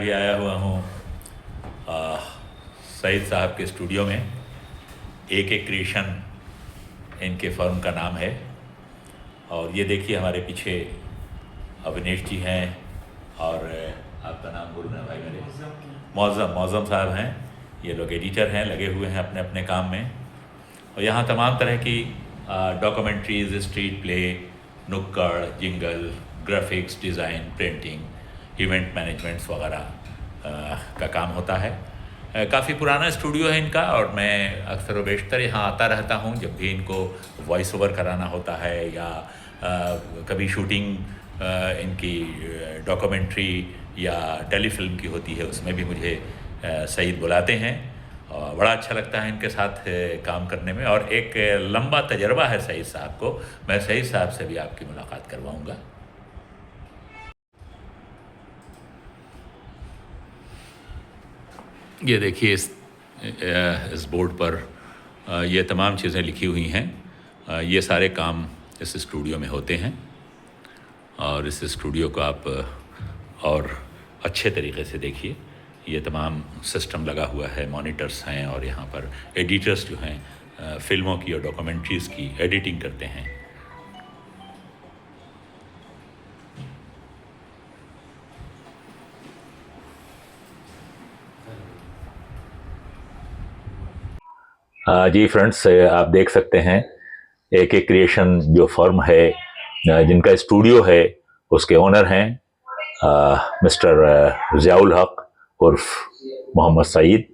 अभी आया हुआ हूँ सईद साहब के स्टूडियो में। AK क्रिएशन इनके फर्म का नाम है। और ये देखिए हमारे पीछे अविनेश जी हैं और आपका नाम बोलना भाई मेरे मौज़म साहब हैं। ये लोग एडिटर हैं, लगे हुए हैं अपने अपने काम में। और यहाँ तमाम तरह की डॉक्यूमेंट्रीज़, स्ट्रीट प्ले, नुक्कड़, jingle, graphics, design, printing, event managements वगैरह का काम होता है। काफ़ी पुराना स्टूडियो है इनका और मैं अक्सर व बेशतर यहाँ आता रहता हूँ जब भी इनको वॉइस ओवर कराना होता है या कभी शूटिंग इनकी डॉक्यूमेंट्री या टेलीफिल्म की होती है, उसमें भी मुझे सईद बुलाते हैं और बड़ा अच्छा लगता है इनके साथ काम करने में। और एक लंबा तजर्बा है सईद साहब को। मैं सईद साहब से भी आपकी मुलाकात करवाऊँगा। ये देखिए इस बोर्ड पर ये तमाम चीज़ें लिखी हुई हैं। ये सारे काम इस स्टूडियो में होते हैं और इस स्टूडियो को आप और अच्छे तरीके से देखिए। ये तमाम सिस्टम लगा हुआ है, मॉनिटर्स हैं और यहाँ पर एडिटर्स जो हैं फिल्मों की और डॉक्यूमेंट्रीज़ की एडिटिंग करते हैं। जी फ्रेंड्स, आप देख सकते हैं AK क्रिएशन जो फर्म है, जिनका स्टूडियो है, उसके ओनर हैं मिस्टर ज़ियाउल हक उर्फ मोहम्मद सईद।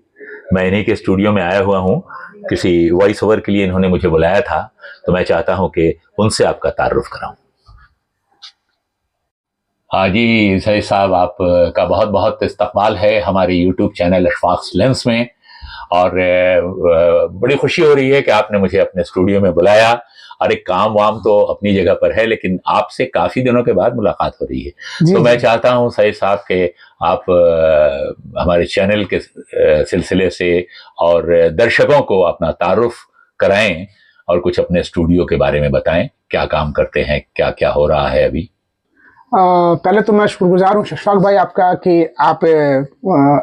मैं इन्हीं के स्टूडियो में आया हुआ हूँ। किसी वॉइस ओवर के लिए इन्होंने मुझे बुलाया था, तो मैं चाहता हूँ कि उनसे आपका तारुफ कराऊँ। हाँ जी सईद साहब, आपका बहुत बहुत इस्तकबाल है हमारे यूट्यूब चैनल अशफाक लेंस में। और बड़ी खुशी हो रही है कि आपने मुझे अपने स्टूडियो में बुलाया। और एक काम वाम तो अपनी जगह पर है, लेकिन आपसे काफ़ी दिनों के बाद मुलाकात हो रही है। तो मैं चाहता हूं सईद साहब के आप हमारे चैनल के सिलसिले से और दर्शकों को अपना तारुफ कराएं और कुछ अपने स्टूडियो के बारे में बताएं, क्या काम करते हैं, क्या क्या हो रहा है अभी। पहले तो मैं शुक्रगुजार हूँ शफाक भाई आपका कि आप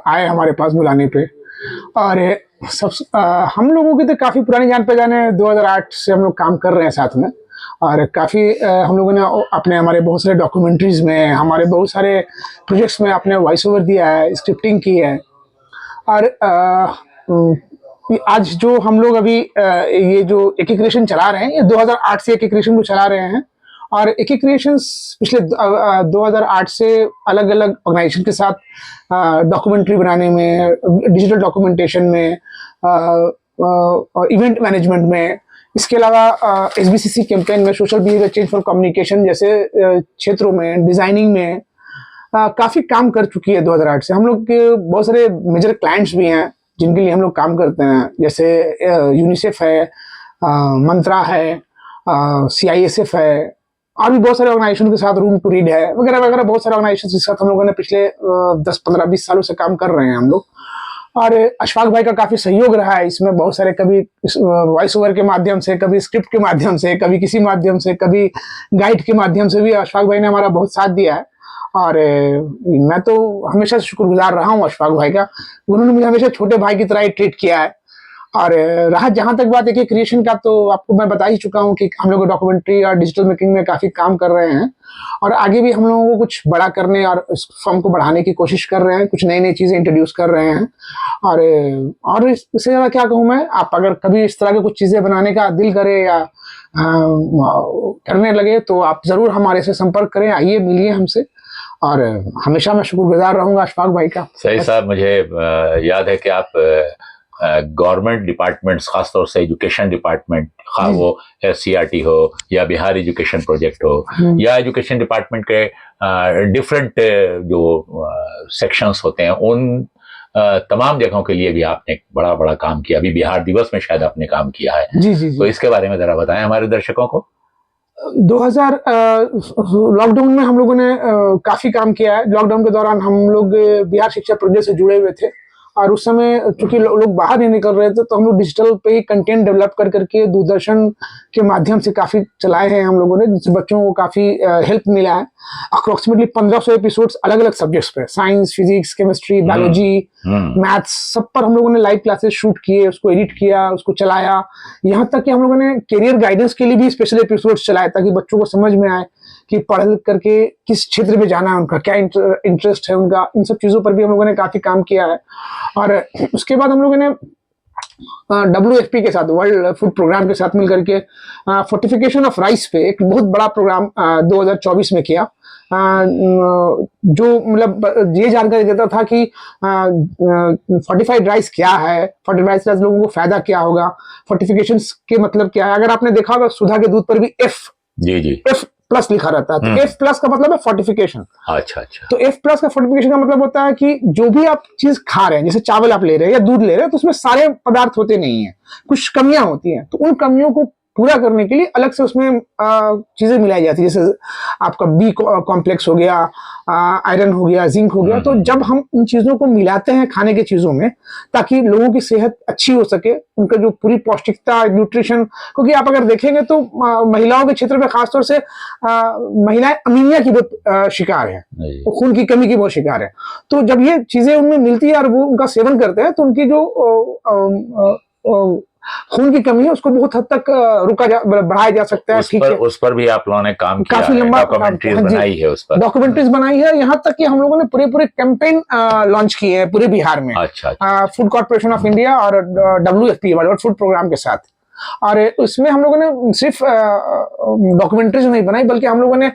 आए हमारे पास बुलाने पे। और हम लोगों की तो काफ़ी पुरानी जान पहचान है। 2008 से हम लोग काम कर रहे हैं साथ में। और काफ़ी हम लोगों ने अपने हमारे बहुत सारे डॉक्यूमेंट्रीज़ में, हमारे बहुत सारे प्रोजेक्ट्स में अपने वॉइस ओवर दिया है, स्क्रिप्टिंग की है। और आज जो हम लोग अभी ये जो AK क्रिएशन चला रहे हैं, ये 2008 से AK क्रिएशन को चला रहे हैं। और AK क्रिएशंस पिछले 2008 से अलग अलग ऑर्गेनाइजेशन के साथ डॉक्यूमेंट्री बनाने में, डिजिटल डॉक्यूमेंटेशन में, इवेंट मैनेजमेंट में, इसके अलावा SBCC कैंपेन में, social behaviour change for communication जैसे क्षेत्रों में, डिज़ाइनिंग में काफ़ी काम कर चुकी है। 2008 से हम लोग के बहुत सारे मेजर क्लाइंट्स भी हैं जिनके लिए हम लोग काम करते हैं, जैसे यूनिसेफ है, मंत्रा है, CISF है, और भी बहुत सारे ऑर्गेनाइजेशन के साथ, रूम टू रीड है, वगैरह वगैरह बहुत सारे ऑर्गेनाइजेशन के साथ हम लोगों ने पिछले 10, 15, 20 सालों से काम कर रहे हैं हम लोग। और अशफाक भाई का काफ़ी सहयोग रहा है इसमें। बहुत सारे कभी वॉइस ओवर के माध्यम से, कभी स्क्रिप्ट के माध्यम से, कभी किसी माध्यम से, कभी गाइड के माध्यम से भी अशफाक भाई ने हमारा बहुत साथ दिया है। और मैं तो हमेशा शुक्रगुजार रहा हूँ अशफाक भाई का। उन्होंने मुझे हमेशा छोटे भाई की तरह ही ट्रीट किया है। और रहा जहाँ तक बात AK क्रिएशन का, तो आपको मैं बता ही चुका हूँ कि हम लोग डॉक्यूमेंट्री और डिजिटल मेकिंग में काफ़ी काम कर रहे हैं और आगे भी हम लोगों को कुछ बड़ा करने और इस फर्म को बढ़ाने की कोशिश कर रहे हैं, कुछ नई नई चीज़ें इंट्रोड्यूस कर रहे हैं। और इससे ज़्यादा क्या कहूँ मैं, आप अगर कभी इस तरह की कुछ चीज़ें बनाने का दिल करे या करने लगे तो आप ज़रूर हमारे से संपर्क करें, आइए मिलिए हमसे। और हमेशा मैं शुक्रगुजार रहूँगा अशफाक भाई का। सही साहब, मुझे याद है कि आप गवर्नमेंट डिपार्टमेंट्स, खासतौर से एजुकेशन डिपार्टमेंट, खा वो SCRT हो या बिहार एजुकेशन प्रोजेक्ट हो या एजुकेशन डिपार्टमेंट के डिफरेंट जो सेक्शंस होते हैं, उन तमाम जगहों के लिए भी आपने बड़ा बड़ा काम किया। अभी बिहार दिवस में शायद आपने काम किया है। जी। तो इसके बारे में ज़रा बताएं हमारे दर्शकों को। 2000 लॉकडाउन में हम लोगों ने काफ़ी काम किया है। लॉकडाउन के दौरान हम लोग बिहार शिक्षा प्रोजेक्ट से जुड़े हुए थे और उस समय चूंकि लोग बाहर नहीं निकल रहे थे तो हम लोग डिजिटल पे ही कंटेंट डेवलप कर करके दूरदर्शन के माध्यम से काफ़ी चलाए हैं हम लोगों ने, जिससे बच्चों को काफ़ी हेल्प मिला है। अप्रोक्सीमेटली 1500 एपिसोड्स अलग अलग सब्जेक्ट्स पे, science, physics, chemistry, biology, maths, सब पर हम लोगों ने लाइव क्लासेस शूट किए, उसको एडिट किया, उसको चलाया। यहाँ तक कि हम लोगों ने करियर गाइडेंस के लिए भी स्पेशल एपिसोड्स चलाए ताकि बच्चों को समझ में आए कि पढ़ लिख करके किस क्षेत्र में जाना है, उनका क्या इंटरेस्ट है उनका, इन सब चीज़ों पर भी हम लोगों ने काफ़ी काम किया है। और उसके बाद हम लोगों ने WFP के साथ, वर्ल्ड फूड प्रोग्राम के साथ मिलकर के फोर्टिफिकेशन ऑफ राइस पे एक बहुत बड़ा प्रोग्राम 2024 में किया, जो मतलब ये जानकारी देता था कि फोर्टिफाइड राइस क्या है, फोर्टिफाइड राइस लोगों को फायदा क्या होगा, फोर्टिफिकेशन के मतलब क्या है। अगर आपने देखा होगा सुधा के दूध पर भी F प्लस लिखा रहता है, तो F प्लस का मतलब है फोर्टिफिकेशन। अच्छा। तो F प्लस का फोर्टिफिकेशन का मतलब होता है कि जो भी आप चीज खा रहे हैं, जैसे चावल आप ले रहे हैं या दूध ले रहे हैं, तो उसमें सारे पदार्थ होते नहीं है, कुछ कमियां होती हैं, तो उन कमियों को पूरा करने के लिए अलग से उसमें चीजें मिलाई जाती है, जैसे आपका B कॉम्प्लेक्स हो गया, आयरन हो गया, जिंक हो गया। तो जब हम इन चीजों को मिलाते हैं खाने की चीजों में ताकि लोगों की सेहत अच्छी हो सके, उनका जो पूरी पौष्टिकता, न्यूट्रिशन, क्योंकि आप अगर देखेंगे तो महिलाओं के क्षेत्र में खासतौर से महिलाएं अनीमिया की बहुत शिकार है, तो खून की कमी की बहुत शिकार है। तो जब ये चीजें उनमें मिलती है और वो उनका सेवन करते हैं तो उनकी जो खून की कमी है उसको बहुत हद तक बढ़ाया जा सकता है। ठीक है, उस पर भी आप लोगों ने काम किया, काफी लंबा डॉक्यूमेंट्रीज बनाई है, उस पर डॉक्यूमेंट्रीज बनाई है। यहाँ तक कि हम लोगों ने पूरे कैंपेन लॉन्च किए हैं पूरे बिहार में, फूड कॉर्पोरेशन ऑफ इंडिया और WFP वर्ल्ड फूड प्रोग्राम के साथ। और इसमें हम लोगों ने सिर्फ डॉक्यूमेंट्रीज नहीं बनाई, बल्कि हम लोगों ने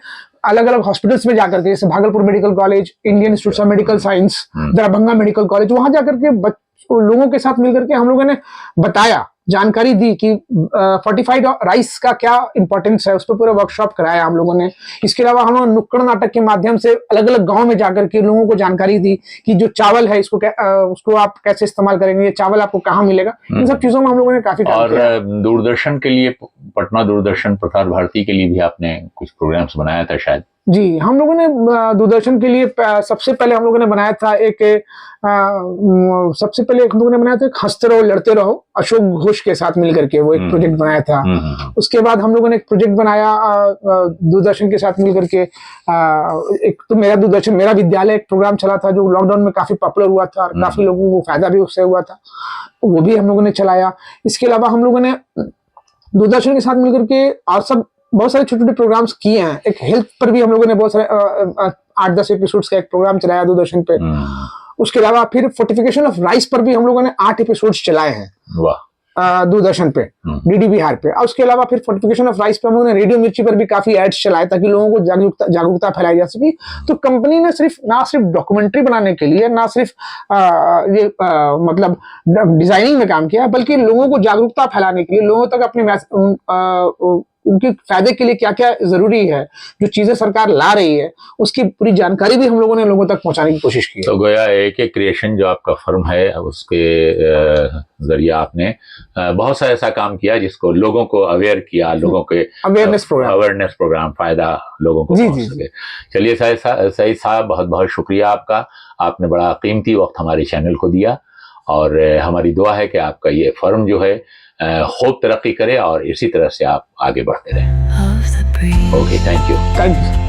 अलग अलग हॉस्पिटल्स में जाकर के, जैसे Bhagalpur medical college, Indian institute of medical science, Darbhanga medical college, वहां जाकर के लोगों के साथ मिलकर के हम लोगों ने बताया, जानकारी दी कि फोर्टिफाइड राइस का क्या इंपॉर्टेंस है, उस पर पूरा वर्कशॉप कराया हम लोगों ने। इसके अलावा हम लोग नुक्कड़ नाटक के माध्यम से अलग अलग गांव में जाकर के लोगों को जानकारी दी कि जो चावल है उसको आप कैसे इस्तेमाल करेंगे, ये चावल आपको कहाँ मिलेगा, इन सब चीजों में हम लोगों ने काफी काम किया। और दूरदर्शन के लिए, पटना दूरदर्शन प्रसार भारती के लिए भी आपने कुछ प्रोग्राम्स बनाया था शायद? जी, हम लोगों ने दूरदर्शन के लिए सबसे पहले हम लोगों ने बनाया था हंसते रहो लड़ते रहो, अशोक घोष के साथ मिलकर के वो एक प्रोजेक्ट बनाया था। उसके बाद हम लोगों ने एक प्रोजेक्ट बनाया दूरदर्शन के साथ मिलकर के, एक तो मेरा विद्यालय एक प्रोग्राम चला था जो लॉकडाउन में काफी पॉपुलर हुआ था और काफी लोगों को फायदा भी उससे हुआ था, वो भी हम लोगों ने चलाया। इसके अलावा हम लोगों ने दूरदर्शन के साथ मिलकर के और सब बहुत सारे छोटे छोटे प्रोग्राम्स किए हैं। एक हेल्थ पर भी हम लोगों ने बहुत सारे 8-10 एपिसोड्स का एक प्रोग्राम चलाया दूरदर्शन पे। उसके अलावा फिर फोर्टिफिकेशन ऑफ राइस पर भी हम लोगों ने 8 एपिसोड्स चलाए हैं दूरदर्शन पे, DD बिहार पे। और उसके अलावा फिर फोर्टिफिकेशन ऑफ राइस पे हम लोगों ने रेडियो मिर्ची पर भी काफी एड्स चलाए ताकि लोगों को जागरूकता फैलाई जा सके। तो कंपनी ने ना सिर्फ डॉक्यूमेंट्री बनाने के लिए, ना सिर्फ मतलब डिजाइनिंग में काम किया, बल्कि लोगों को जागरूकता फैलाने के लिए, लोगों तक अपने उनके फायदे के लिए क्या क्या जरूरी है, जो चीजें सरकार ला रही है, उसकी पूरी जानकारी भी हम लोगों ने लोगों तक पहुंचाने की कोशिश की। तो गोया AK क्रिएशन जो आपका फर्म है, उसके जरिए आपने बहुत सा ऐसा काम किया जिसको लोगों को अवेयर किया, लोगों के अवेयरनेस प्रोग्राम फायदा लोगों को पहुंच सके। चलिए सईद साहब, बहुत बहुत शुक्रिया आपका, आपने बड़ा कीमती वक्त हमारे चैनल को दिया और हमारी दुआ है कि आपका ये फर्म जो है खूब तरक्की करे और इसी तरह से आप आगे बढ़ते रहें। Okay, thank you.